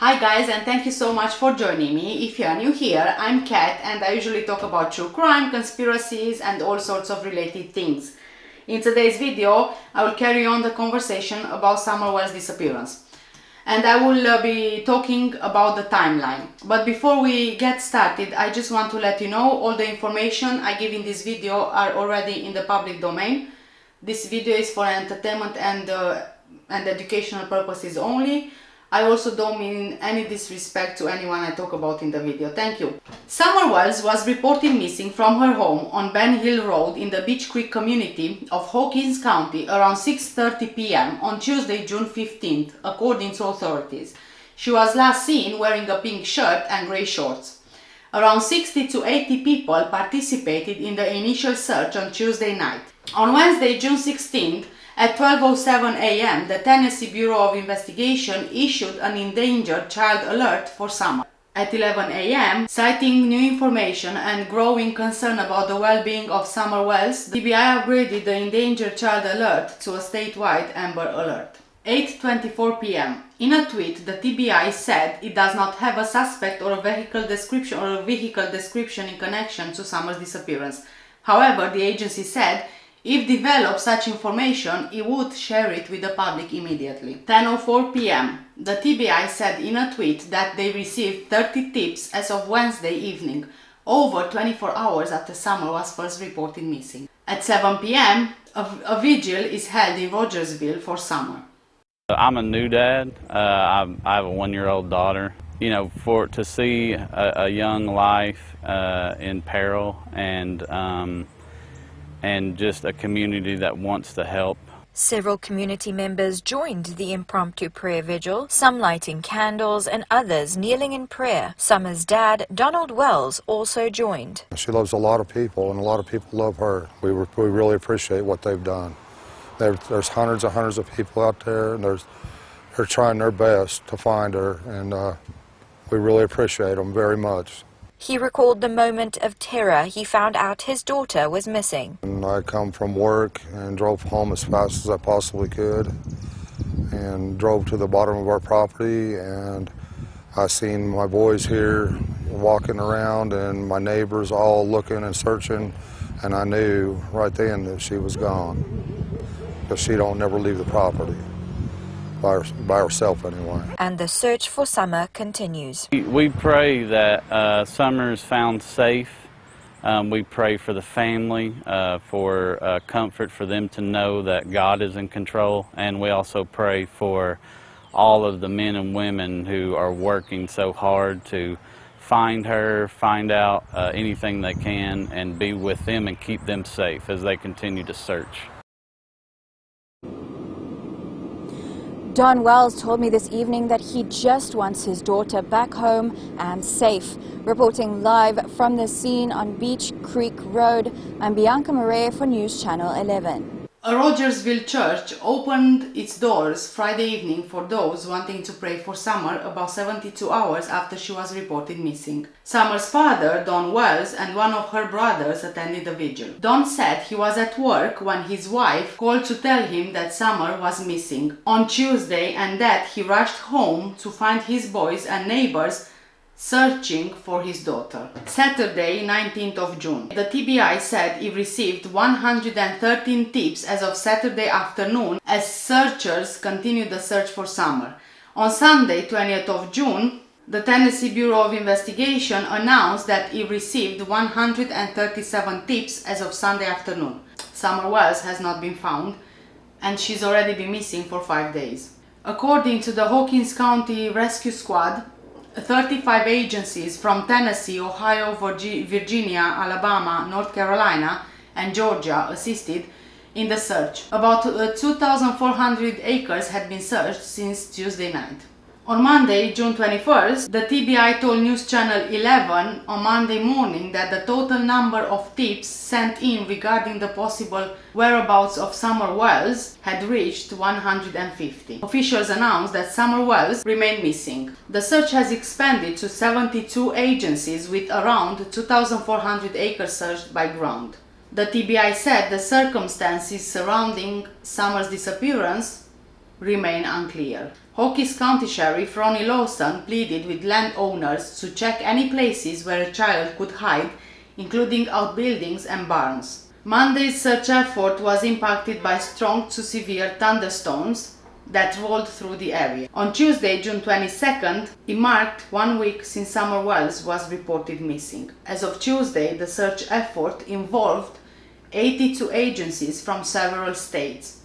Hi guys, and thank you so much for joining me. If you are new here, I'm Kat and I usually talk about true crime, conspiracies and all sorts of related things. In today's video, I will carry on the conversation about Summer Wells' disappearance. And I will be talking about the timeline. But before we get started, I just want to let you know all the information I give in this video are already in the public domain. This video is for entertainment and educational purposes only. I also don't mean any disrespect to anyone I talk about in the video. Thank you. Summer Wells was reported missing from her home on Ben Hill Road in the Beech Creek community of Hawkins County around 6:30 p.m. on Tuesday, June 15th, according to authorities. She was last seen wearing a pink shirt and grey shorts. Around 60 to 80 people participated in the initial search on Tuesday night. On Wednesday, June 16th, at 12:07 a.m., the Tennessee Bureau of Investigation issued an endangered child alert for Summer. At 11 a.m., citing new information and growing concern about the well-being of Summer Wells, the TBI upgraded the endangered child alert to a statewide Amber Alert. 8:24 p.m. In a tweet, the TBI said it does not have a suspect or a vehicle description in connection to Summer's disappearance. However, the agency said if developed such information, it would share it with the public immediately. 10:04 p.m. The TBI said in a tweet that they received 30 tips as of Wednesday evening, over 24 hours after Summer was first reported missing. At 7 p.m., a vigil is held in Rogersville for Summer. I'm a new dad. I have a 1-year-old daughter. You know, to see a young life in peril and just a community that wants to help. Several community members joined the impromptu prayer vigil, some lighting candles and others kneeling in prayer. Summer's dad, Donald Wells, also joined. She loves a lot of people, and a lot of people love her. We really appreciate what they've done. There's hundreds and hundreds of people out there, and they're trying their best to find her, and we really appreciate them very much. He recalled the moment of terror he found out his daughter was missing. And I come from work and drove home as fast as I possibly could and drove to the bottom of our property, and I seen my boys here walking around and my neighbors all looking and searching, and I knew right then that she was gone, because she don't never leave the property. By herself anyway. And the search for Summer continues. We pray that Summer is found safe. We pray for the family, for comfort for them to know that God is in control. And we also pray for all of the men and women who are working so hard to find her, find out anything they can, and be with them and keep them safe as they continue to search. Don Wells told me this evening that he just wants his daughter back home and safe. Reporting live from the scene on Beech Creek Road, I'm Bianca Murray for News Channel 11. A Rogersville church opened its doors Friday evening for those wanting to pray for Summer about 72 hours after she was reported missing. Summer's father, Don Wells, and one of her brothers attended the vigil. Don said he was at work when his wife called to tell him that Summer was missing on Tuesday and that he rushed home to find his boys and neighbors searching for his daughter. Saturday, 19th of June. The TBI said it received 113 tips as of Saturday afternoon as searchers continued the search for Summer. On Sunday, 20th of June, the Tennessee Bureau of Investigation announced that it received 137 tips as of Sunday afternoon. Summer Wells has not been found, and she's already been missing for 5 days. According to the Hawkins County Rescue Squad, 35 agencies from Tennessee, Ohio, Virginia, Alabama, North Carolina, and Georgia assisted in the search. About 2,400 acres had been searched since Tuesday night. On Monday, June 21st, the TBI told News Channel 11 on Monday morning that the total number of tips sent in regarding the possible whereabouts of Summer Wells had reached 150. Officials announced that Summer Wells remained missing. The search has expanded to 72 agencies with around 2,400 acres searched by ground. The TBI said the circumstances surrounding Summer's disappearance remain unclear. Hawkins County Sheriff Ronnie Lawson pleaded with landowners to check any places where a child could hide, including outbuildings and barns. Monday's search effort was impacted by strong to severe thunderstorms that rolled through the area. On Tuesday, June 22nd, it marked 1 week since Summer Wells was reported missing. As of Tuesday, the search effort involved 82 agencies from several states.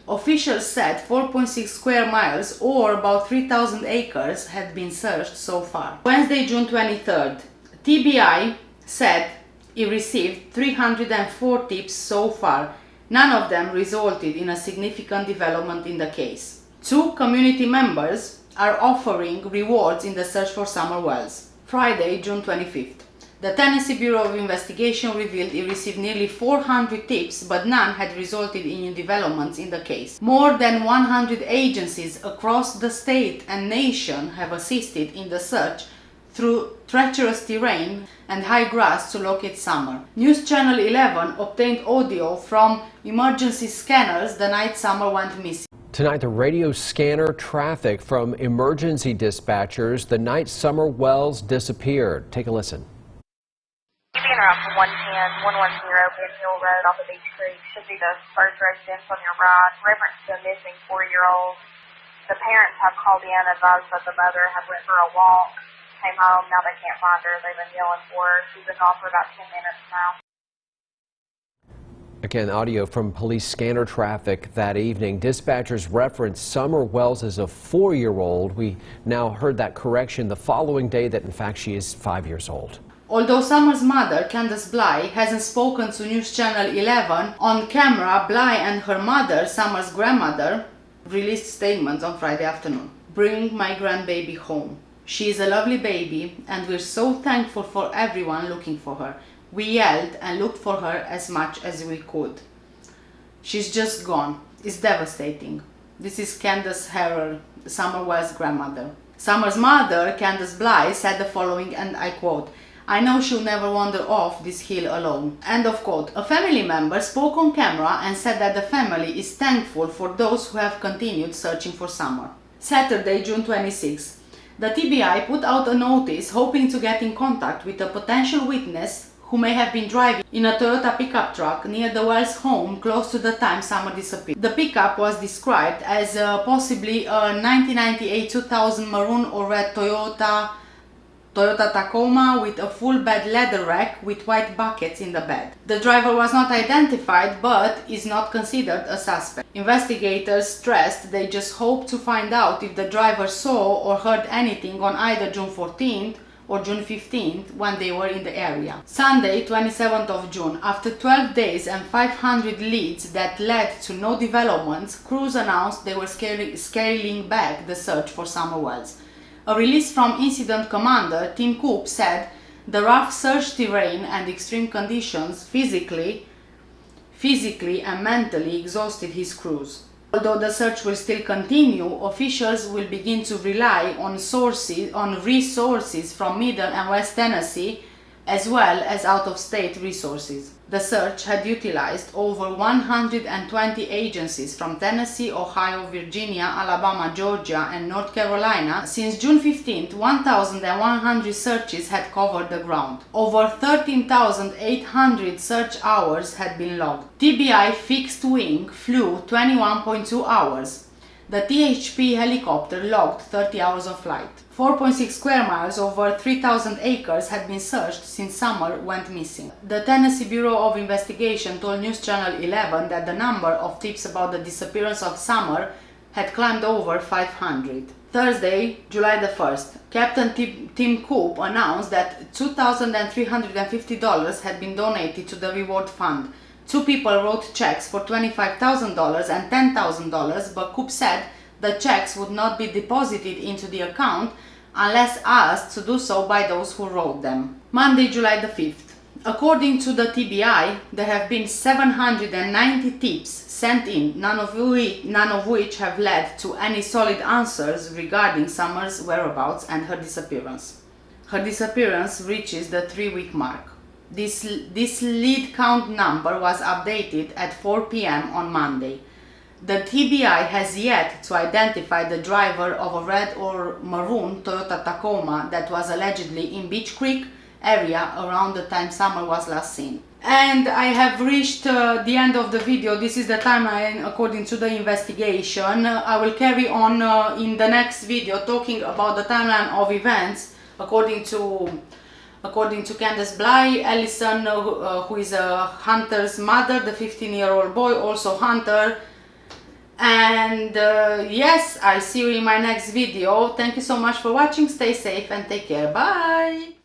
Officials said 4.6 square miles, or about 3,000 acres, had been searched so far. Wednesday, June 23rd, TBI said it received 304 tips so far. None of them resulted in a significant development in the case. 2 community members are offering rewards in the search for Summer Wells. Friday, June 25th. The Tennessee Bureau of Investigation revealed it received nearly 400 tips, but none had resulted in new developments in the case. More than 100 agencies across the state and nation have assisted in the search through treacherous terrain and high grass to locate Summer. News Channel 11 obtained audio from emergency scanners the night Summer went missing. Tonight, the radio scanner traffic from emergency dispatchers the night Summer Wells disappeared. Take a listen. Being around for 110, 110 Ben Hill Road off of Beech Creek should be the first residence on your right. Reference to a missing 4-year-old. The parents have called in, advised that the mother had went for a walk, came home, now they can't find her. They've been yelling for her. She's been gone for about 10 minutes now. Again, audio from police scanner traffic that evening. Dispatchers referenced Summer Wells as a 4-year-old. We now heard that correction the following day that in fact she is 5 years old. Although Summer's mother, Candace Bly, hasn't spoken to News Channel 11, on camera, Bly and her mother, Summer's grandmother, released statements on Friday afternoon. Bring my grandbaby home. She is a lovely baby and we're so thankful for everyone looking for her. We yelled and looked for her as much as we could. She's just gone. It's devastating. This is Candace Harrell, Summer Wells' grandmother. Summer's mother, Candace Bly, said the following, and I quote, "I know she'll never wander off this hill alone." End of quote. A family member spoke on camera and said that the family is thankful for those who have continued searching for Summer. Saturday, June 26. The TBI put out a notice hoping to get in contact with a potential witness who may have been driving in a Toyota pickup truck near the Wells home close to the time Summer disappeared. The pickup was described as possibly a 1998-2000 maroon or red Toyota Tacoma with a full bed leather rack with white buckets in the bed. The driver was not identified but is not considered a suspect. Investigators stressed they just hope to find out if the driver saw or heard anything on either June 14th or June 15th when they were in the area. Sunday, 27th of June, after 12 days and 500 leads that led to no developments, crews announced they were scaling back the search for Summer Wells. A release from Incident Commander Tim Coop said the rough search terrain and extreme conditions physically and mentally exhausted his crews. Although the search will still continue, officials will begin to rely on resources from Middle and West Tennessee as well as out-of-state resources. The search had utilized over 120 agencies from Tennessee, Ohio, Virginia, Alabama, Georgia, and North Carolina. Since June 15th, 1,100 searches had covered the ground. Over 13,800 search hours had been logged. TBI fixed wing flew 21.2 hours. The THP helicopter logged 30 hours of flight. 4.6 square miles, over 3,000 acres, had been searched since Summer went missing. The Tennessee Bureau of Investigation told News Channel 11 that the number of tips about the disappearance of Summer had climbed over 500. Thursday, July the 1st, Captain Tim Coop announced that $2,350 had been donated to the reward fund. 2 people wrote checks for $25,000 and $10,000, but Coop said the checks would not be deposited into the account unless asked to do so by those who wrote them. Monday, July the 5th. According to the TBI, there have been 790 tips sent in, none of which have led to any solid answers regarding Summer's whereabouts and her disappearance. Her disappearance reaches the 3-week mark. This lead count number was updated at 4 p.m. on Monday. The TBI has yet to identify the driver of a red or maroon Toyota Tacoma that was allegedly in Beech Creek area around the time Summer was last seen. And I have reached the end of the video. This is the timeline according to the investigation. I will carry on in the next video talking about the timeline of events according to Candace Bly, Allison, who is a Hunter's mother, the 15-year-old boy, also Hunter. And yes, I'll see you in my next video. Thank you so much for watching. Stay safe and take care. Bye.